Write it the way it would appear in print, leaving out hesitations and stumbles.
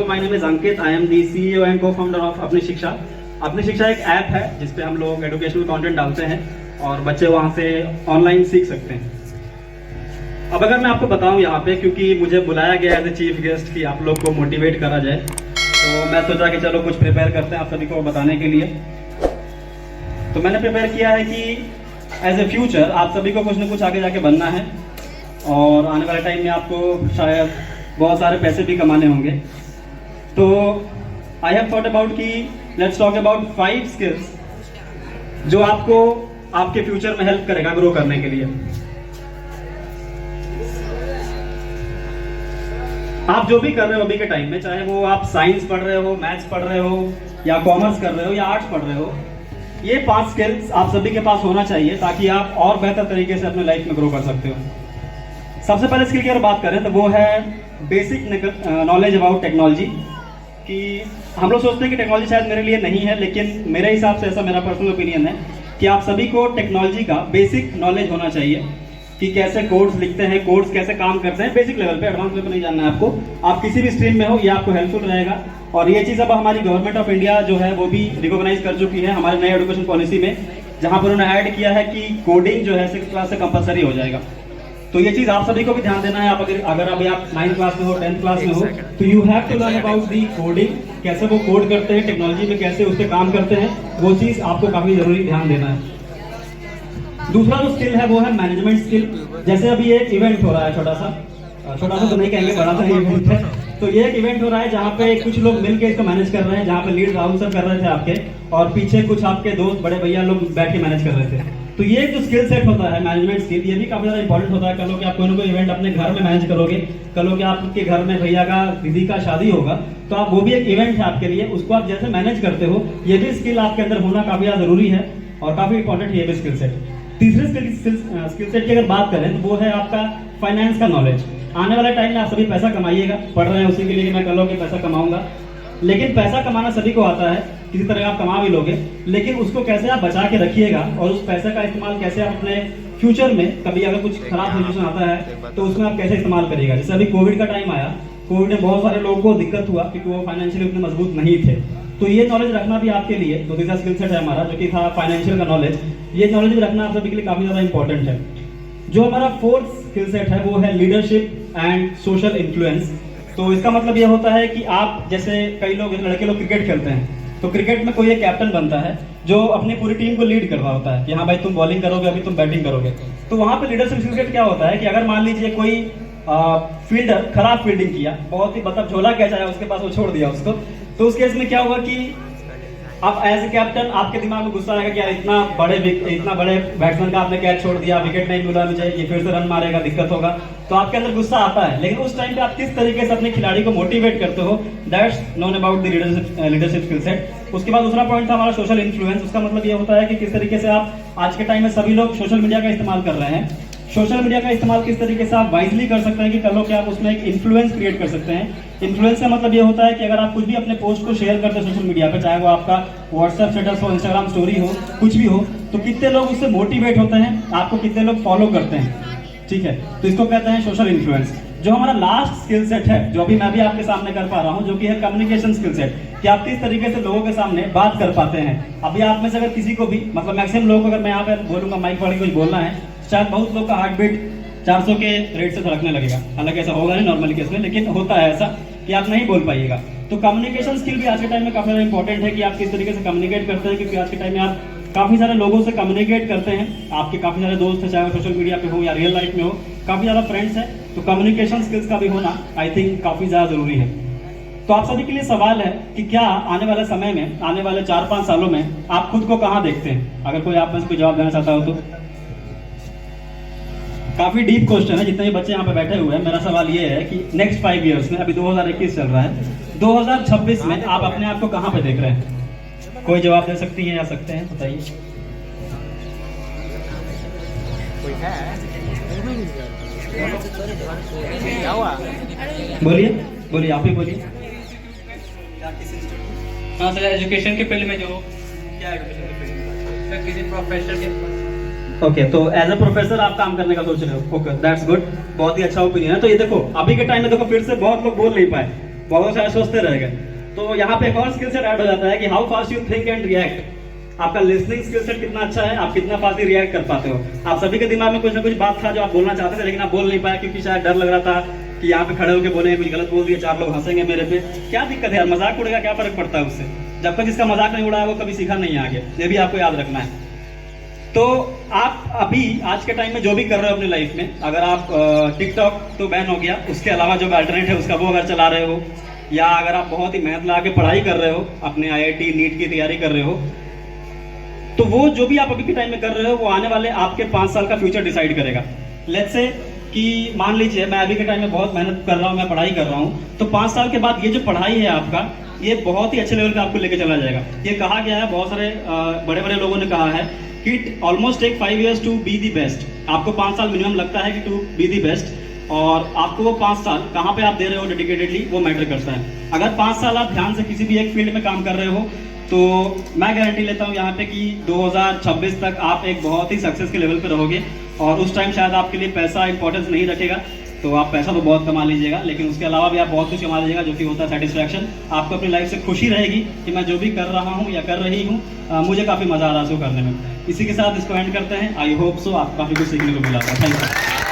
My name is Ankit. I am the CEO and co-founder of Apni Shiksha. अपनी शिक्षा एक app है जिसपे हम लोग एजुकेशनल कंटेंट डालते हैं और बच्चे वहाँ से ऑनलाइन सीख सकते हैं। अब अगर मैं आपको बताऊँ यहाँ पे, क्योंकि मुझे बुलाया गया एज ए चीफ गेस्ट कि आप लोग को मोटिवेट करा जाए, तो मैं सोचा कि चलो कुछ प्रिपेयर करते हैं आप सभी को बताने के लिए। तो मैंने प्रिपेयर किया है कि एज ए फ्यूचर आप सभी को कुछ ना कुछ आगे जाके बनना है और आने वाले टाइम में आपको शायद बहुत सारे पैसे भी कमाने होंगे। तो आई हैव थॉट अबाउट कि लेट्स टॉक अबाउट 5 स्किल्स जो आपको आपके फ्यूचर में हेल्प करेगा ग्रो करने के लिए। आप जो भी कर रहे हो अभी के टाइम में, चाहे वो आप साइंस पढ़ रहे हो, मैथ्स पढ़ रहे हो, या कॉमर्स कर रहे हो, या आर्ट्स पढ़ रहे हो, ये 5 स्किल्स आप सभी के पास होना चाहिए ताकि आप और बेहतर तरीके से अपने लाइफ में ग्रो कर सकते हो। सबसे पहले स्किल की अगर बात करें तो वो है बेसिक नॉलेज अबाउट टेक्नोलॉजी। कि हम लोग सोचते हैं कि टेक्नोलॉजी शायद मेरे लिए नहीं है, लेकिन मेरे हिसाब से, ऐसा मेरा पर्सनल ओपिनियन है कि आप सभी को टेक्नोलॉजी का बेसिक नॉलेज होना चाहिए कि कैसे कोड्स लिखते हैं, कोड्स कैसे काम करते हैं, बेसिक लेवल पे, एडवांस लेवल पे नहीं जानना है आपको। आप किसी भी स्ट्रीम में हो, ये आपको हेल्पफुल रहेगा। और ये चीज़ अब हमारी गवर्नमेंट ऑफ इंडिया जो है वो भी रिकॉग्नाइज कर चुकी है हमारे नए एजुकेशन पॉलिसी में, जहाँ पर उन्होंने ऐड किया है कि कोडिंग जो है 6th क्लास से कंपलसरी हो जाएगा। तो ये चीज़ आप सभी को भी ध्यान देना है। आप अगर अभी आप 9th क्लास में हो, 10th क्लास में हो, तो you have to learn about the coding, कैसे वो कोड करते हैं, टेक्नोलॉजी में कैसे उस पर काम करते हैं, वो चीज़ आपको काफ़ी जरूरी ध्यान देना है। दूसरा जो स्किल है वो है मैनेजमेंट स्किल। जैसे अभी एक इवेंट हो रहा है, छोटा सा तो नहीं कहेंगे, बड़ा सा इवेंट है। तो ये एक इवेंट हो रहा है जहाँ पे कुछ लोग मिलकर इसको मैनेज कर रहे हैं, जहाँ पे लीड राहुल सर कर रहे थे आपके, और पीछे कुछ आपके दोस्त बड़े भैया लोग बैठ के मैनेज कर रहे थे। तो ये जो स्किल सेट होता है मैनेजमेंट स्किल, ये भी काफी ज्यादा इंपॉर्टेंट होता है। कल को आप कोई ना कोई इवेंट अपने घर में मैनेज करोगे, कल को आपके घर में भैया का, दीदी का शादी होगा, तो आप वो भी एक इवेंट है आपके लिए, उसको आप जैसे मैनेज करते हो, ये भी स्किल आपके अंदर होना काफी ज्यादा जरूरी है और काफी इंपॉर्टेंट है ये भी स्किल सेट। तीसरे स्किल सेट की अगर बात करें तो वो है आपका फाइनेंस का नॉलेज। आने वाले टाइम में आप सभी पैसा कमाइएगा, पढ़ रहे हैं उसी के लिए कि मैं कल के पैसा कमाऊंगा, लेकिन पैसा कमाना सभी को आता है, किसी तरह आप कमा भी लोगे, लेकिन उसको कैसे आप बचा के रखिएगा और उस पैसे का इस्तेमाल कैसे आप अपने फ्यूचर में, कभी अगर कुछ खराब सिचुएशन आता है तो उसमें आप कैसे इस्तेमाल करिएगा। जैसे अभी कोविड का टाइम आया, कोविड में बहुत सारे लोगों को दिक्कत हुआ क्योंकि वो फाइनेंशियली उतने मजबूत नहीं थे। तो ये नॉलेज रखना भी आपके लिए, तो तीसरा स्किल सेट है हमारा जो कि था फाइनेंशियल का नॉलेज। ये नॉलेज भी रखना आप सभी के लिए काफी ज्यादा इंपॉर्टेंट है। जो हमारा 4th स्किल सेट है वो है लीडरशिप एंड सोशल इन्फ्लुएंस। तो इसका मतलब ये होता है कि आप, जैसे कई लोग, लड़के लोग क्रिकेट खेलते हैं, तो क्रिकेट में कोई एक कैप्टन बनता है जो अपनी पूरी टीम को लीड कर रहा होता है कि हाँ भाई तुम बॉलिंग करोगे, अभी तुम बैटिंग करोगे। तो वहां पे लीडरशिप स्किल सेट क्या होता है कि अगर मान लीजिए कोई फील्डर खराब फील्डिंग किया, बहुत ही मतलब झोला कैच आया उसके पास, वो छोड़ दिया उसको, तो उस केस में क्या होगा कि आप एज ए कैप्टन, आपके दिमाग में गुस्सा आएगा कि यार इतना बड़े बैट्समैन का आपने कैच छोड़ दिया, विकेट नहीं मिला मुझे, ये फिर से रन मारेगा, दिक्कत होगा, तो आपके अंदर गुस्सा आता है। लेकिन उस टाइम पे आप किस तरीके से अपने खिलाड़ी को मोटिवेट करते हो, that's known about the leadership skill set. उसके बाद दूसरा पॉइंट था हमारा सोशल इन्फ्लुएंस। उसका मतलब ये होता है कि किस तरीके से आप, आज के टाइम में सभी लोग सोशल मीडिया का इस्तेमाल कर रहे हैं, सोशल मीडिया का इस्तेमाल किस तरीके से आप वाइजली कर सकते हैं कि कल को आप उसमें एक इन्फ्लुएंस क्रिएट कर सकते हैं। इन्फ्लुएंस का मतलब ये होता है कि अगर आप कुछ भी अपने पोस्ट को शेयर करते हैं सोशल मीडिया पे, चाहे वो आपका व्हाट्सएप स्टेटस हो, इंस्टाग्राम स्टोरी हो, कुछ भी हो, तो कितने लोग उससे मोटिवेट होते हैं, आपको कितने लोग फॉलो करते हैं, ठीक है, तो इसको कहते हैं सोशल इन्फ्लुएंस। जो हमारा लास्ट स्किल सेट है, जो अभी मैं भी आपके सामने कर पा रहा हूँ, जो कि है कम्युनिकेशन स्किल सेट, कि आप किस तरीके से लोगों के सामने बात कर पाते हैं। अभी आप में से अगर किसी को भी, मतलब मैक्सिमम लोगों को अगर मैं यहाँ पे बोलूंगा माइक पकड़ के कुछ बोलना है, शायद बहुत लोग का हार्ट बीट 400 के रेट से धड़कने लगेगा। हालांकि ऐसा होगा नहीं नॉर्मली केस में, लेकिन होता है ऐसा कि आप नहीं बोल पाइएगा। तो कम्युनिकेशन स्किल भी आज के टाइम में काफी ज्यादा इंपॉर्टेंट है कि आप किस तरीके से कम्युनिकेट करते हैं, क्योंकि आज के टाइम में आप काफी सारे लोगों से कम्युनिकेट करते हैं, आपके काफी सारे दोस्त हैं, चाहे सोशल मीडिया पे हो या रियल लाइफ में हो, काफी ज्यादा फ्रेंड्स हैं, तो कम्युनिकेशन स्किल्स का भी होना आई थिंक काफी ज्यादा जरूरी है। तो आप सभी के लिए सवाल है कि क्या आने वाले समय में, आने वाले 4-5 सालों में आप खुद को कहाँ देखते हैं? अगर कोई आप में से कोई जवाब देना चाहता हो तो। काफी डीप क्वेश्चन है, जितने भी बच्चे यहाँ पे बैठे हुए हैं, मेरा सवाल ये है कि नेक्स्ट 5 इयर्स में, अभी 2021 चल रहा है, 2026 में आप अपने आप को कहाँ पे देख रहे हैं? कोई जवाब दे सकती है या सकते हैं, बताइए। बोलिए बोलिए, आप ही बोलिए। हाँ सर, एजुकेशन के फील्ड में जो क्या एजुकेशन के फील्ड में सर किसी प्रोफेसर के। ओके, तो एज अ प्रोफेसर आप काम करने का सोच रहे हो। ओके, दैट्स गुड, बहुत ही अच्छा ओपिनियन है। तो ये देखो, अभी के टाइम में देखो, फिर से बहुत लोग बोल नहीं पाए, बहुत सारे सोचते रह गए। तो यहाँ पे एक और स्किल सेट ऐड हो जाता है कि how fast you think and react. आपका लिसनिंग स्किल सेट कितना अच्छा है, आप कितना फास्ट रिएक्ट कर पाते हो। आप सभी के दिमाग में कुछ ना कुछ बात था जो आप बोलना चाहते थे, लेकिन आप बोल नहीं पाए क्योंकि शायद डर लग रहा था कि यहाँ पे खड़े होकर बोले कुछ गलत बोल दिए, 4 लोग हंसेंगे मेरे पे। क्या दिक्कत है यार, मजाक उड़ेगा, क्या फर्क पड़ता है उससे। जब तक जिसका मजाक नहीं उड़ाया वो कभी सीखा नहीं आगे, ये भी आपको याद रखना है। तो आप अभी आज के टाइम में जो भी कर रहे हो अपनी लाइफ में, अगर आप टिकटॉक तो बैन हो गया, उसके अलावा जो अल्टरनेट है उसका वो अगर चला रहे हो, या अगर आप बहुत ही मेहनत लगा के पढ़ाई कर रहे हो, अपने IIT नीट की तैयारी कर रहे हो, तो वो जो भी आप अभी के टाइम में कर रहे हो वो आने वाले आपके 5 साल का फ्यूचर डिसाइड करेगा। लेट्स से कि मान लीजिए मैं अभी के टाइम में बहुत मेहनत कर रहा हूँ, मैं पढ़ाई कर रहा हूँ, तो 5 साल के बाद ये जो पढ़ाई है आपका, ये बहुत ही अच्छे लेवल पे आपको लेके चला जाएगा। ये कहा गया है, बहुत सारे बड़े बड़े लोगों ने कहा है कि it almost take 5 years to be the best. आपको 5 साल मिनिमम लगता है कि टू बी दी बेस्ट, और आपको वो 5 साल कहाँ पे आप दे रहे हो डेडिकेटेडली, वो मैटर करता है। अगर 5 साल आप ध्यान से किसी भी एक फील्ड में काम कर रहे हो, तो मैं गारंटी लेता हूँ यहाँ पे कि 2026 तक आप एक बहुत ही सक्सेस के लेवल पे रहोगे। और उस टाइम शायद आपके लिए पैसा इंपॉर्टेंस नहीं रखेगा, तो आप पैसा तो बहुत कमा लीजिएगा, लेकिन उसके अलावा भी आप बहुत कुछ कमा लीजिएगा, जो कि होता है सेटिस्फैक्शन। आपको अपनी लाइफ से खुशी रहेगी कि मैं जो भी कर रहा हूँ या कर रही हूँ, मुझे काफ़ी मज़ा आ रहा है उसको करने में। इसी के साथ इसको एंड करते हैं। आई होप सो आपको काफ़ी कुछ सीखने को मिला था। Thank you.